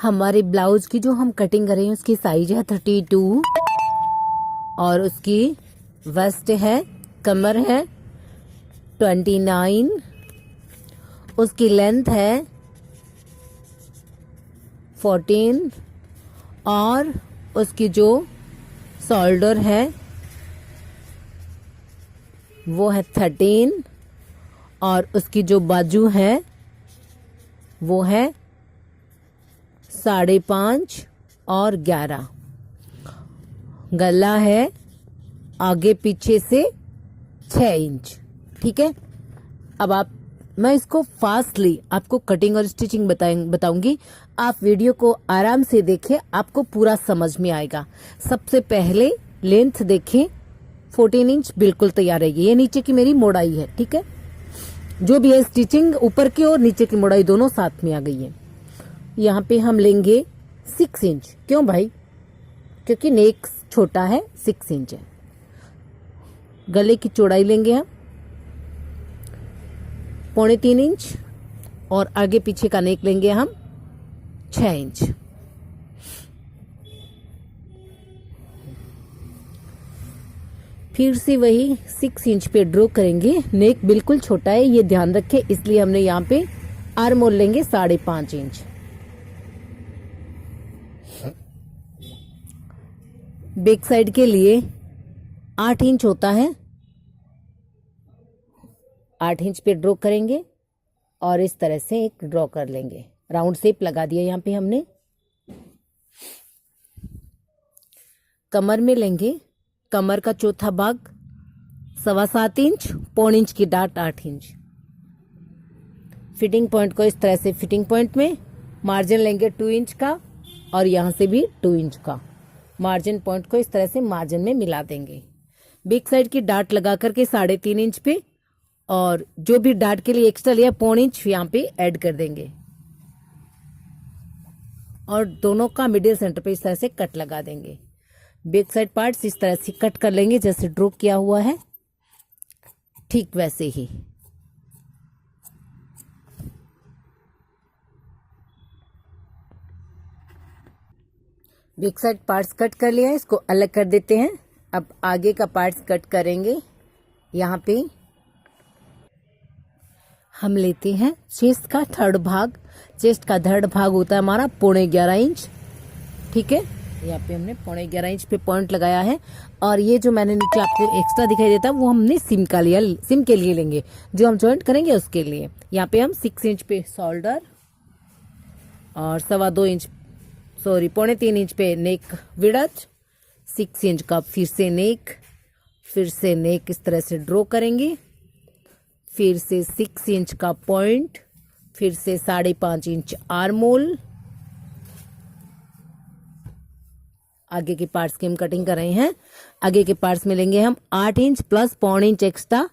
हमारे ब्लाउज की जो हम कटिंग कर रहे हैं उसकी साइज है 32 और उसकी वेस्ट है, कमर है 29, उसकी लेंथ है 14 और उसकी जो शोल्डर है वो है 13 और उसकी जो बाजू है वो है 5.5 और 11। गला है आगे पीछे से 6 इंच। ठीक है, अब मैं इसको फास्टली आपको कटिंग और स्टिचिंग बताऊंगी। आप वीडियो को आराम से देखें, आपको पूरा समझ में आएगा। सबसे पहले लेंथ देखें, 14 इंच बिल्कुल तैयार रहेगी। ये नीचे की मेरी मोड़ाई है। ठीक है, जो भी है स्टिचिंग ऊपर की और नीचे की मोड़ाई दोनों साथ में आ गई है। यहाँ पे हम लेंगे 6 इंच। क्यों भाई? क्योंकि नेक छोटा है, 6 इंच है। गले की चौड़ाई लेंगे हम 3.25 इंच और आगे पीछे का नेक लेंगे हम 6 इंच। फिर से वही 6 इंच पे ड्रॉ करेंगे। नेक बिल्कुल छोटा है, ये ध्यान रखें, इसलिए हमने यहाँ पे आर्म होल लेंगे 5.5 इंच। बैक साइड के लिए 8 इंच होता है, 8 इंच पे ड्रॉ करेंगे और इस तरह से एक ड्रॉ कर लेंगे। राउंड शेप लगा दिया यहाँ पे हमने। कमर में लेंगे, कमर का चौथा भाग 7.25 इंच, 0.25 इंच की डाट 8 इंच। फिटिंग पॉइंट को इस तरह से फिटिंग पॉइंट में मार्जिन लेंगे 2 इंच का और यहाँ से भी 2 इंच का मार्जिन पॉइंट को इस तरह से मार्जिन में मिला देंगे। बैक साइड की डाट लगा करके 3.5 इंच पे और जो भी डाट के लिए एक्स्ट्रा लिया 0.25 इंच यहाँ पे ऐड कर देंगे और दोनों का मिडिल सेंटर पे इस तरह से कट लगा देंगे। बैक साइड पार्ट्स इस तरह से कट कर लेंगे जैसे ड्रॉ किया हुआ है, ठीक वैसे ही। बैक साइड पार्ट्स कट कर लिया है, इसको अलग कर देते हैं। अब आगे का पार्ट्स कट करेंगे। यहाँ पे हम लेते हैं चेस्ट का थर्ड भाग। चेस्ट का थर्ड भाग होता है हमारा 11.25 इंच। ठीक है, यहाँ पे हमने 11.25 इंच पे पॉइंट लगाया है और ये जो मैंने नीचे आपको एक्स्ट्रा दिखाई देता है वो हमने सिम का लिया, सिम के लिए लेंगे, जो हम जॉइंट करेंगे उसके लिए। यहाँ पे हम 6 इंच पे शोल्डर और 3.25 इंच पे नेक विड्थ, 6 इंच का फिर से नेक इस तरह से ड्रॉ करेंगे। फिर से 6 इंच का पॉइंट, फिर से 5.5 इंच आर्म होल। आगे के पार्ट्स की हम कटिंग कर रहे हैं। आगे के पार्ट्स में लेंगे हम 8 इंच प्लस 0.25 इंच एक्स्ट्रा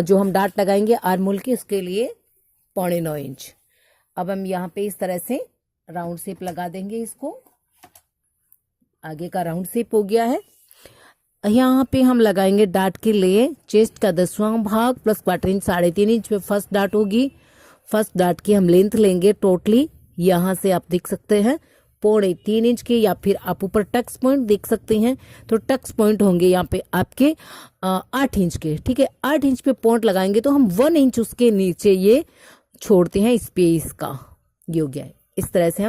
जो हम डाट लगाएंगे आर्म होल की, उसके लिए 9.25 इंच। अब हम यहाँ पे इस तरह से राउंड शेप लगा देंगे। इसको आगे का राउंड शेप हो गया है। यहाँ पे हम लगाएंगे डाट के लिए चेस्ट का 10वां भाग प्लस 1/4 इंच, 3.5 इंच पे फर्स्ट डाट होगी। फर्स्ट डाट की हम लेंथ लेंगे टोटली, यहाँ से आप देख सकते हैं 3.25 इंच की, या फिर आप ऊपर टक्स पॉइंट देख सकते हैं तो टक्स पॉइंट होंगे यहाँ पे आपके 8 इंच के। ठीक है, 8 इंच पे पॉइंट लगाएंगे तो हम 1 इंच उसके नीचे ये छोड़ते हैं स्पेस का। ये हो गया है। इस तरह से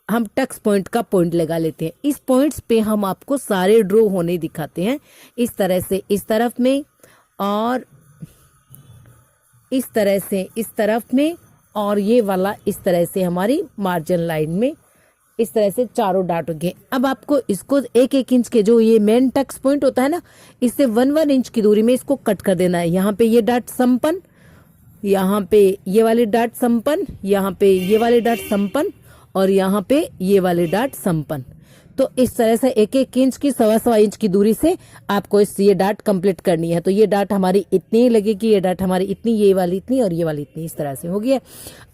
हम टक्स पॉइंट का पॉइंट लगा लेते हैं। इस पॉइंट्स पे हम आपको सारे ड्रॉ होने दिखाते हैं, इस तरह से इस तरफ में और इस तरह से इस तरफ में, और ये वाला इस तरह से हमारी मार्जिन लाइन में इस तरह से चारों डाट हो गए। अब आपको इसको 1-1 इंच के जो ये मेन टक्स पॉइंट होता है ना, इससे 1-1 इंच की दूरी में इसको कट कर देना है। यहाँ पे ये डाट संपन्न, यहाँ पे ये वाले डाट संपन्न, यहाँ पे ये वाले डाट संपन्न और यहाँ पे ये वाले डाट संपन्न। तो इस तरह से 1-1 इंच की 1.25 इंच की दूरी से आपको ये डाट कंप्लीट करनी है। तो ये डाट हमारी इतनी लगेगी, ये डाट हमारी इतनी, ये वाली इतनी और ये वाली इतनी, इस तरह से हो गया।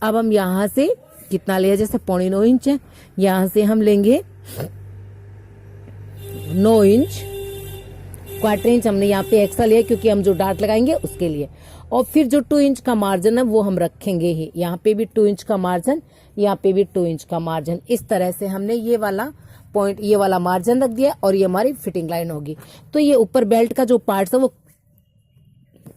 अब हम यहाँ से कितना लिया, जैसे 9.25 इंच है, यहाँ से हम लेंगे 9 इंच, 1/4 इंच हमने यहाँ पे एक्स्ट्रा लिया क्योंकि हम जो डाट लगाएंगे उसके लिए। और फिर जो 2 इंच का मार्जिन है वो हम रखेंगे ही, यहाँ पे भी 2 इंच का मार्जिन यहाँ पे भी 2 इंच का मार्जिन। इस तरह से हमने ये वाला पॉइंट, ये वाला मार्जिन रख दिया और ये हमारी फिटिंग लाइन होगी। तो ये ऊपर बेल्ट का जो पार्ट है वो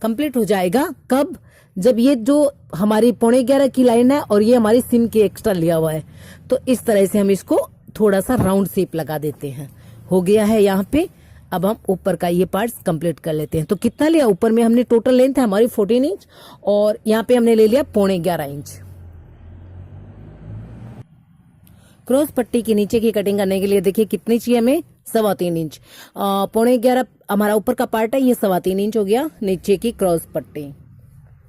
कंप्लीट हो जाएगा कब, जब ये जो हमारी 11.5 की लाइन है और ये हमारी सिम की एक्स्ट्रा लिया हुआ है, तो इस तरह से हम इसको थोड़ा सा राउंड शेप लगा देते हैं। हो गया है यहाँ पे। अब हम ऊपर का ये पार्ट्स कंप्लीट कर लेते हैं। तो कितना लिया, ऊपर में हमने टोटल लेंथ है हमारी 14 इंच और यहाँ पे हमने ले लिया 11.5 इंच। क्रॉस पट्टी के नीचे की कटिंग करने के लिए देखिए कितनी चाहिए हमें, 3.25 इंच। 11.5 हमारा ऊपर का पार्ट है, ये 3.25 इंच हो गया नीचे की क्रॉस पट्टी।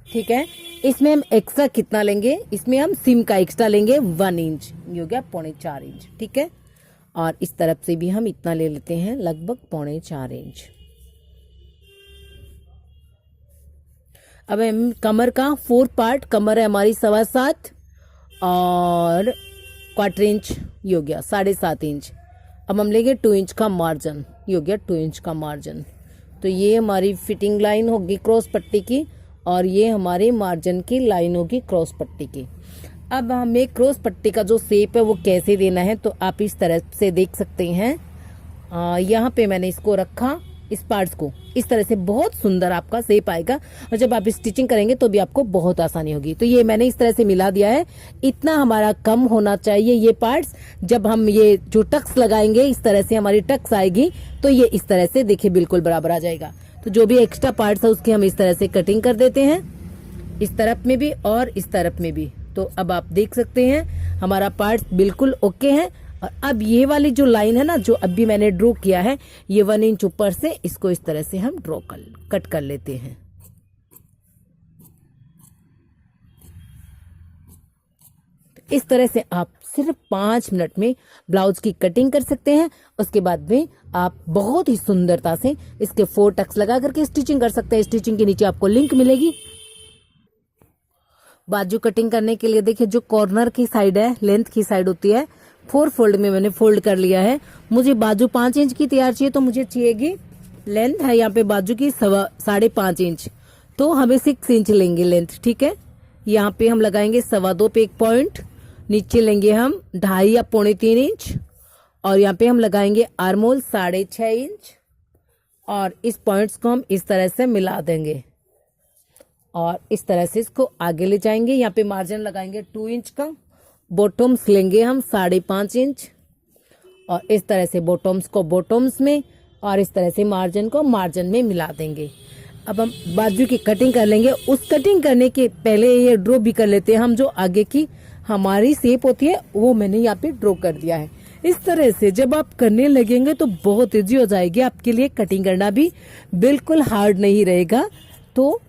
ठीक है, इसमें हम एक्स्ट्रा कितना लेंगे, इसमें हम सिम का एक्स्ट्रा लेंगे 1 इंच, ये हो गया 4.25 इंच। ठीक है, और इस तरफ से भी हम इतना ले लेते हैं लगभग 4.25 इंच। अब हम कमर का 4 पार्ट, कमर है हमारी 7.25 और 1/4 इंच, ये हो गया 7.5 इंच। अब हम लेंगे 2 इंच का मार्जिन, ये हो गया 2 इंच का मार्जिन। तो ये हमारी फिटिंग लाइन होगी क्रॉस पट्टी की और ये हमारे मार्जिन की लाइन होगी क्रॉस पट्टी की। अब हमें क्रॉस पट्टी का जो शेप है वो कैसे देना है, तो आप इस तरह से देख सकते हैं। यहाँ पे मैंने इसको रखा, इस पार्ट्स को इस तरह से, बहुत सुंदर आपका शेप आएगा और जब आप स्टिचिंग करेंगे तो भी आपको बहुत आसानी होगी। तो ये मैंने इस तरह से मिला दिया है। इतना हमारा कम होना चाहिए ये पार्ट्स। जब हम ये जो टक्स लगाएंगे, इस तरह से हमारी टक्स आएगी तो ये इस तरह से देखिए बिल्कुल बराबर आ जाएगा। तो जो भी एक्स्ट्रा पार्ट्स है उसकी हम इस तरह से कटिंग कर देते हैं, इस तरफ में भी और इस तरफ में भी। तो अब आप देख सकते हैं हमारा पार्ट्स बिल्कुल ओके है। और अब ये वाली जो लाइन है ना, जो अभी मैंने ड्रॉ किया है, ये 1 इंच ऊपर से इसको इस तरह से हम कट कर लेते हैं। तो इस तरह से आप सिर्फ 5 मिनट में ब्लाउज की कटिंग कर सकते हैं। उसके बाद में आप बहुत ही सुंदरता से इसके 4 टक्स लगा करके स्टिचिंग कर सकते हैं। स्टिचिंग के नीचे आपको लिंक मिलेगी। बाजू कटिंग करने के लिए देखिए जो कॉर्नर की साइड है, लेंथ की साइड होती है, 4 फोल्ड में मैंने फोल्ड कर लिया है। मुझे बाजू 5 इंच की तैयार चाहिए, तो मुझे चाहिएगी लेंथ है यहाँ पे बाजू की 5.5 इंच, तो हमें 6 इंच लेंगे लेंथ। ठीक है, यहाँ पे हम लगाएंगे 2.25 पे एक पॉइंट, नीचे लेंगे हम 2.5 या 3.25 इंच और यहाँ पे हम लगाएंगे आर्मोल 6.5 इंच और इस पॉइंट्स को हम इस तरह से मिला देंगे और इस तरह से इसको आगे ले जाएंगे। यहाँ पे मार्जिन लगाएंगे 2 इंच का, बॉटम्स लेंगे हम 5.5 इंच और इस तरह से बॉटम्स को बॉटम्स में और इस तरह से मार्जिन को मार्जिन में मिला देंगे। अब हम बाजू की कटिंग कर लेंगे। उस कटिंग करने के पहले ये ड्रॉ भी कर लेते हैं हम, जो आगे की हमारी शेप होती है वो मैंने यहाँ पे ड्रॉ कर दिया है। इस तरह से जब आप करने लगेंगे तो बहुत ईजी हो जाएगी आपके लिए, कटिंग करना भी बिल्कुल हार्ड नहीं रहेगा। तो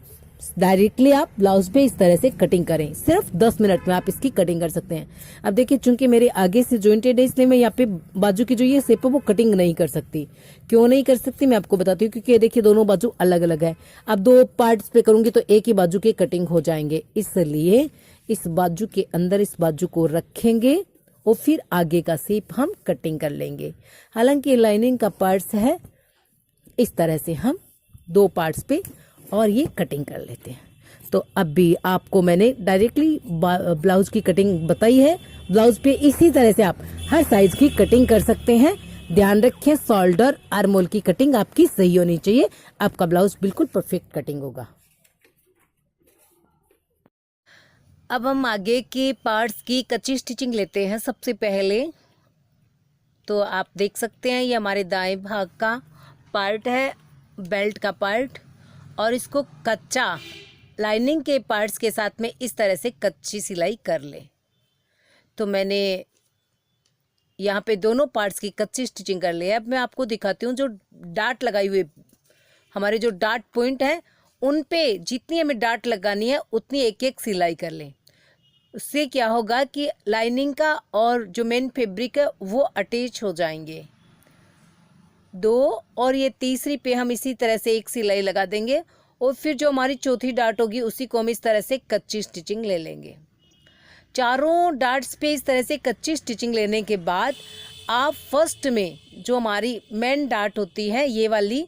डायरेक्टली आप ब्लाउज पे इस तरह से कटिंग करें, सिर्फ 10 मिनट में आप इसकी कटिंग कर सकते हैं। अब देखिए चूंकि मेरे आगे से जॉइंटेड है, इसलिए मैं यहाँ पे बाजू की जो ये शेप है वो कटिंग नहीं कर सकती। क्यों नहीं कर सकती मैं आपको बताती हूँ, क्योंकि ये देखिए दोनों बाजू अलग अलग है। अब 2 पार्ट्स पे करूंगी तो एक ही बाजू के कटिंग हो जाएंगे, इसलिए इस बाजू के अंदर इस बाजू को रखेंगे और फिर आगे का शेप हम कटिंग कर लेंगे। हालांकि लाइनिंग का पार्ट्स है, इस तरह से हम 2 पार्ट्स पे और ये कटिंग कर लेते हैं। तो अब भी आपको मैंने डायरेक्टली ब्लाउज की कटिंग बताई है। ब्लाउज पे इसी तरह से आप हर साइज की कटिंग कर सकते हैं। ध्यान रखें शोल्डर आर्मोल की कटिंग आपकी सही होनी चाहिए, आपका ब्लाउज बिल्कुल परफेक्ट कटिंग होगा। अब हम आगे के पार्ट्स की कच्ची स्टिचिंग लेते हैं। सबसे पहले तो आप देख सकते हैं ये हमारे दाएं भाग का पार्ट है, बेल्ट का पार्ट, और इसको कच्चा लाइनिंग के पार्ट्स के साथ में इस तरह से कच्ची सिलाई कर ले। तो मैंने यहाँ पे दोनों पार्ट्स की कच्ची स्टिचिंग कर ली है। अब मैं आपको दिखाती हूँ जो डाट लगाई हुई हमारे जो डाट पॉइंट है उन पे जितनी हमें डाट लगानी है उतनी एक एक सिलाई कर लें। उससे क्या होगा कि लाइनिंग का और जो मेन फैब्रिक है वो अटैच हो जाएंगे। 2 और ये तीसरी पे हम इसी तरह से एक सिलाई लगा देंगे और फिर जो हमारी चौथी डाट होगी उसी को हम इस तरह से कच्ची स्टिचिंग ले लेंगे। चारों डाट्स पे इस तरह से कच्ची स्टिचिंग लेने के बाद आप फर्स्ट में जो हमारी मेन डाट होती है ये वाली,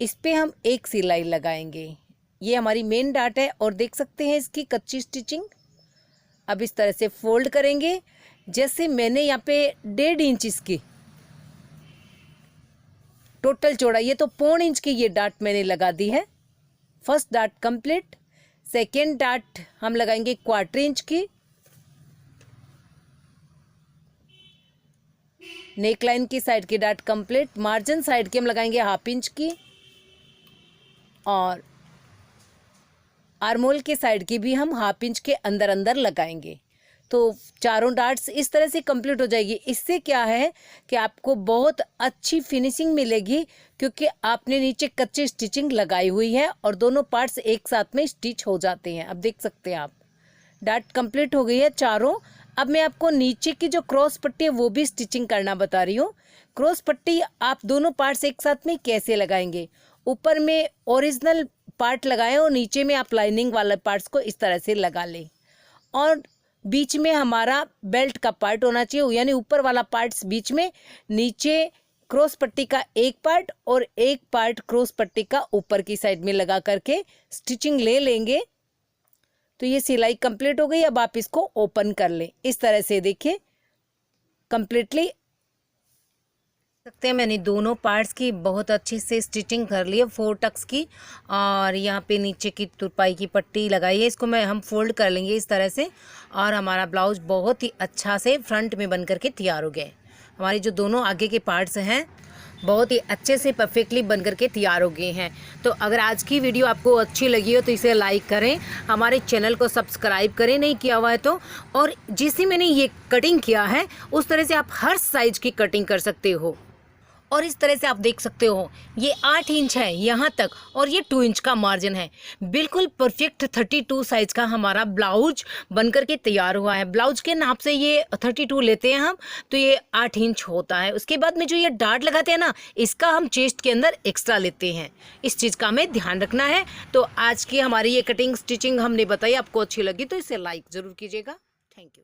इस पे हम एक सिलाई लगाएंगे। ये हमारी मेन डाट है और देख सकते हैं इसकी कच्ची स्टिचिंग। अब इस तरह से फोल्ड करेंगे। जैसे मैंने यहाँ पे 1.5 इंच इसकी टोटल चौड़ाई है, तो 1.25 इंच की ये डाट मैंने लगा दी है। First dot complete. Second dot हम लगाएंगे 1/4 इंच की। नेक लाइन की साइड की डाट कंप्लीट। मार्जिन साइड की हम लगाएंगे 1/2 इंच की, और आर्मोल के साइड की भी हम 1/2 इंच के अंदर अंदर लगाएंगे। तो चारों डाट्स इस तरह से कंप्लीट हो जाएगी। इससे क्या है कि आपको बहुत अच्छी फिनिशिंग मिलेगी, क्योंकि आपने नीचे कच्ची स्टिचिंग लगाई हुई है और दोनों पार्ट्स एक साथ में स्टिच हो जाते हैं। अब देख सकते हैं आप, डाट कंप्लीट हो गई है चारों। अब मैं आपको नीचे की जो क्रॉस पट्टी है वो भी स्टिचिंग करना बता रही हूँ। क्रॉस पट्टी आप दोनों पार्ट्स एक साथ में कैसे लगाएंगे। ऊपर में ओरिजिनल पार्ट लगाएं और नीचे में आप लाइनिंग वाले पार्ट्स को इस तरह से लगा लें, और बीच में हमारा बेल्ट का पार्ट होना चाहिए, यानी ऊपर वाला पार्ट्स बीच में, नीचे क्रॉस पट्टी का एक पार्ट और एक पार्ट क्रॉस पट्टी का ऊपर की साइड में लगा करके स्टिचिंग ले लेंगे। तो ये सिलाई कंप्लीट हो गई। अब आप इसको ओपन कर लें इस तरह से। देखिए कंप्लीटली सकते हैं, मैंने दोनों पार्ट्स की बहुत अच्छी से स्टिचिंग कर ली है 4 टक्स की, और यहाँ पे नीचे की तुरपाई की पट्टी लगाई है। इसको हम फोल्ड कर लेंगे इस तरह से, और हमारा ब्लाउज बहुत ही अच्छा से फ्रंट में बन करके तैयार हो गए। हमारी जो दोनों आगे के पार्ट्स हैं बहुत ही अच्छे से परफेक्टली बन करके तैयार हो गए हैं। तो अगर आज की वीडियो आपको अच्छी लगी हो तो इसे लाइक करें, हमारे चैनल को सब्सक्राइब करें नहीं किया हुआ है तो, और जिसे मैंने ये कटिंग किया है उस तरह से आप हर साइज की कटिंग कर सकते हो। और इस तरह से आप देख सकते हो ये 8 इंच है यहाँ तक, और ये 2 इंच का मार्जिन है। बिल्कुल परफेक्ट 32 साइज का हमारा ब्लाउज बनकर के तैयार हुआ है। ब्लाउज के नाप से ये 32 लेते हैं हम, तो ये 8 इंच होता है। उसके बाद में जो ये डार्ट लगाते हैं ना, इसका हम चेस्ट के अंदर एक्स्ट्रा लेते हैं। इस चीज़ का हमें ध्यान रखना है। तो आज की हमारी ये कटिंग स्टिचिंग हमने बताई, आपको अच्छी लगी तो इसे लाइक ज़रूर कीजिएगा। Thank you.